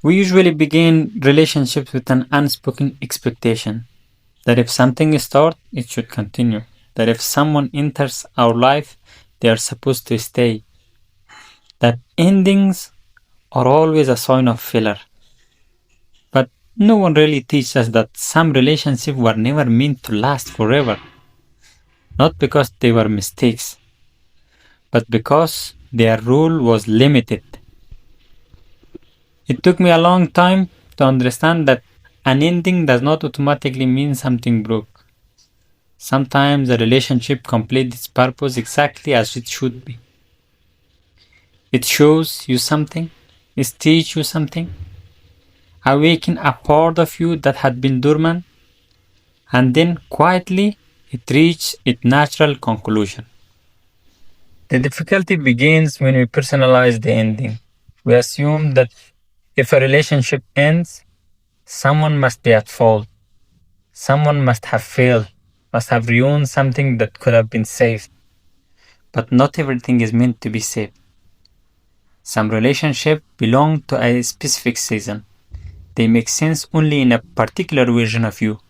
We usually begin relationships with an unspoken expectation that if something starts, it should continue. That if someone enters our life, they are supposed to stay. That endings are always a sign of failure. But no one really teaches us that some relationships were never meant to last forever. Not because they were mistakes, but because their role was limited. It took me a long time to understand that an ending does not automatically mean something broke. Sometimes a relationship completes its purpose exactly as it should be. It shows you something, it teaches you something, awaken a part of you that had been dormant, and then quietly it reaches its natural conclusion. The difficulty begins when we personalize the ending. We assume that if a relationship ends, someone must be at fault. Someone must have failed, must have ruined something that could have been saved. But not everything is meant to be saved. Some relationships belong to a specific season. They make sense only in a particular version of you.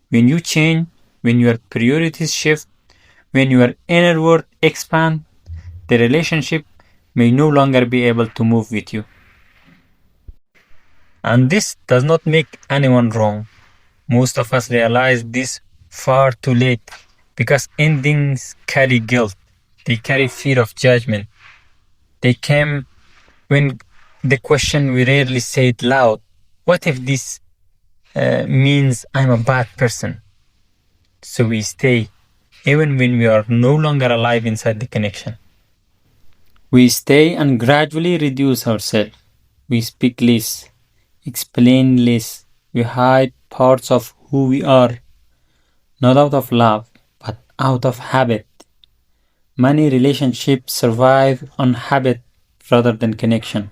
When you change, when your priorities shift, when your inner world expands, the relationship may no longer be able to move with you. And this does not make anyone wrong. Most of us realize this far too late because endings carry guilt, they carry fear of judgment. They came when the question we rarely say it loud: what if this means I'm a bad person? So we stay, even when we are no longer alive inside the connection. We stay and gradually reduce ourselves. We speak less, explain less, we hide parts of who we are, not out of love, but out of habit. Many relationships survive on habit rather than connection,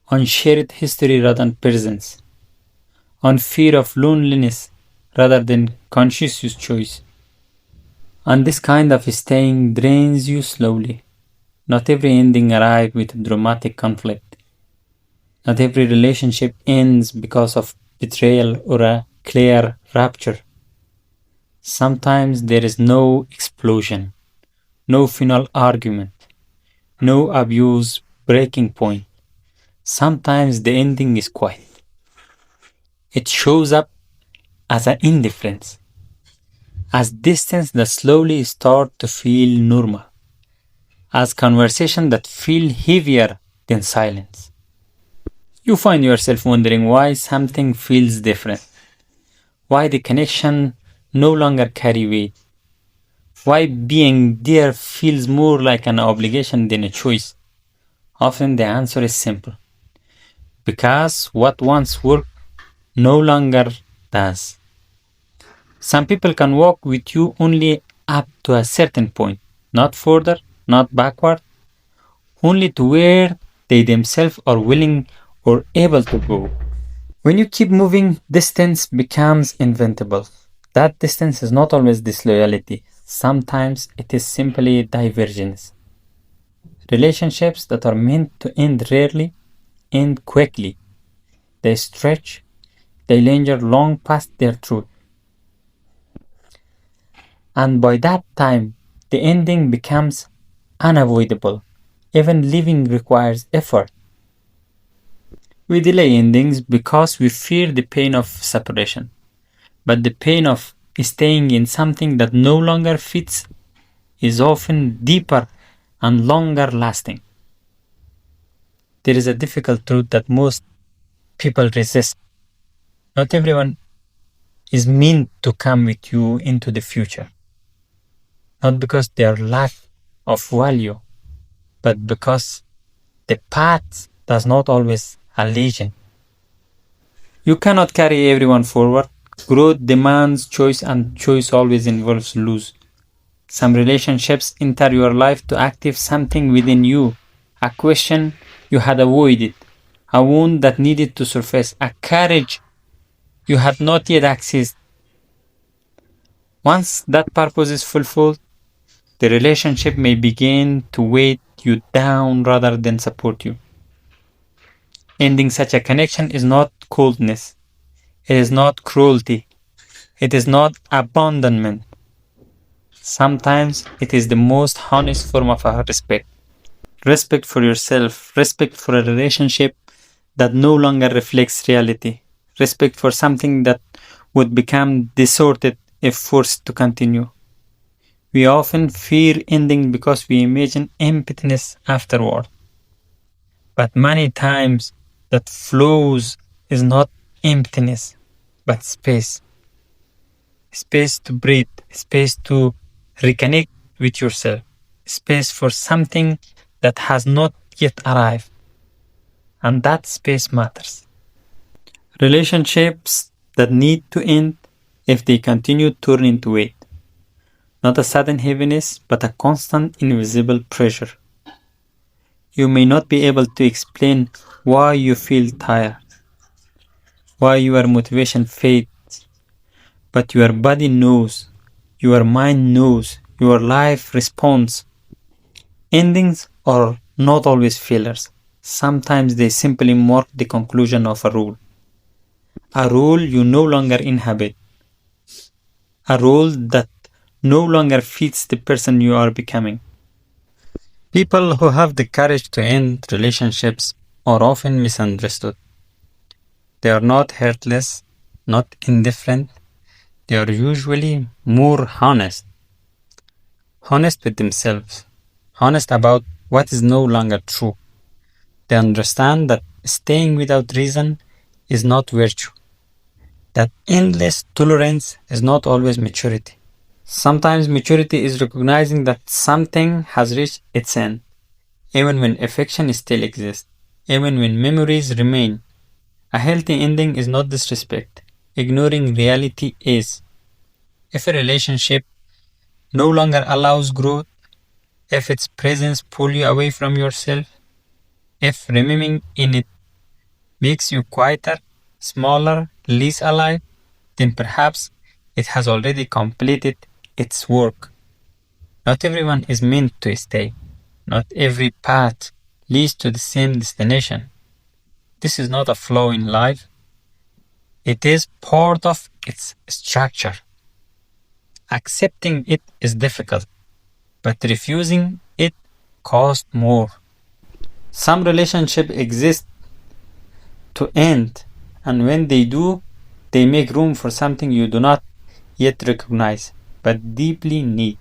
on shared history rather than presence, on fear of loneliness rather than conscious choice. And this kind of staying drains you slowly. Not every ending arrives with dramatic conflict. Not every relationship ends because of betrayal or a clear rupture. Sometimes there is no explosion, no final argument, no abuse breaking point. Sometimes the ending is quiet. It shows up as an indifference, as distance that slowly starts to feel normal, as conversation that feel heavier than silence. You find yourself wondering why something feels different, why the connection no longer carry weight, why being there feels more like an obligation than a choice. Often the answer is simple. Because what once worked no longer does. Some people can walk with you only up to a certain point, not further, not backward, only to where they themselves are willing or able to go. When you keep moving, distance becomes inventable. That distance is not always disloyalty. Sometimes it is simply divergence. Relationships that are meant to end rarely end quickly. They stretch, they linger long past their truth. And by that time, the ending becomes unavoidable. Even living requires effort. We delay endings because we fear the pain of separation. But the pain of staying in something that no longer fits is often deeper and longer lasting. There is a difficult truth that most people resist. Not everyone is meant to come with you into the future. Not because they are lack of value, but because the path does not always a legend. You cannot carry everyone forward. Growth demands choice, and choice always involves lose. Some relationships enter your life to active something within you, a question you had avoided, a wound that needed to surface, a courage you had not yet accessed. Once that purpose is fulfilled, the relationship may begin to weight you down rather than support you. Ending such a connection is not coldness, it is not cruelty, it is not abandonment. Sometimes it is the most honest form of respect. Respect for yourself, respect for a relationship that no longer reflects reality, respect for something that would become distorted if forced to continue. We often fear ending because we imagine emptiness afterward. But many times that flows is not emptiness, but space. Space to breathe, space to reconnect with yourself, space for something that has not yet arrived. And that space matters. Relationships that need to end if they continue turn into weight. Not a sudden heaviness, but a constant invisible pressure. You may not be able to explain why you feel tired, why your motivation fades, but your body knows, your mind knows, your life responds. Endings are not always failures. Sometimes they simply mark the conclusion of a role you no longer inhabit, a role that no longer fits the person you are becoming. People who have the courage to end relationships are often misunderstood. They are not heartless, not indifferent. They are usually more honest. Honest with themselves. Honest about what is no longer true. They understand that staying without reason is not virtue. That endless tolerance is not always maturity. Sometimes maturity is recognizing that something has reached its end, even when affection still exists, even when memories remain. A healthy ending is not disrespect. Ignoring reality is. If a relationship no longer allows growth, if its presence pulls you away from yourself, if remaining in it makes you quieter, smaller, less alive, then perhaps it has already completed its work. Not everyone is meant to stay. Not every path leads to the same destination. This is not a flaw in life. It is part of its structure. Accepting it is difficult, but refusing it costs more. Some relationships exist to end, and when they do, they make room for something you do not yet recognize, but deeply need.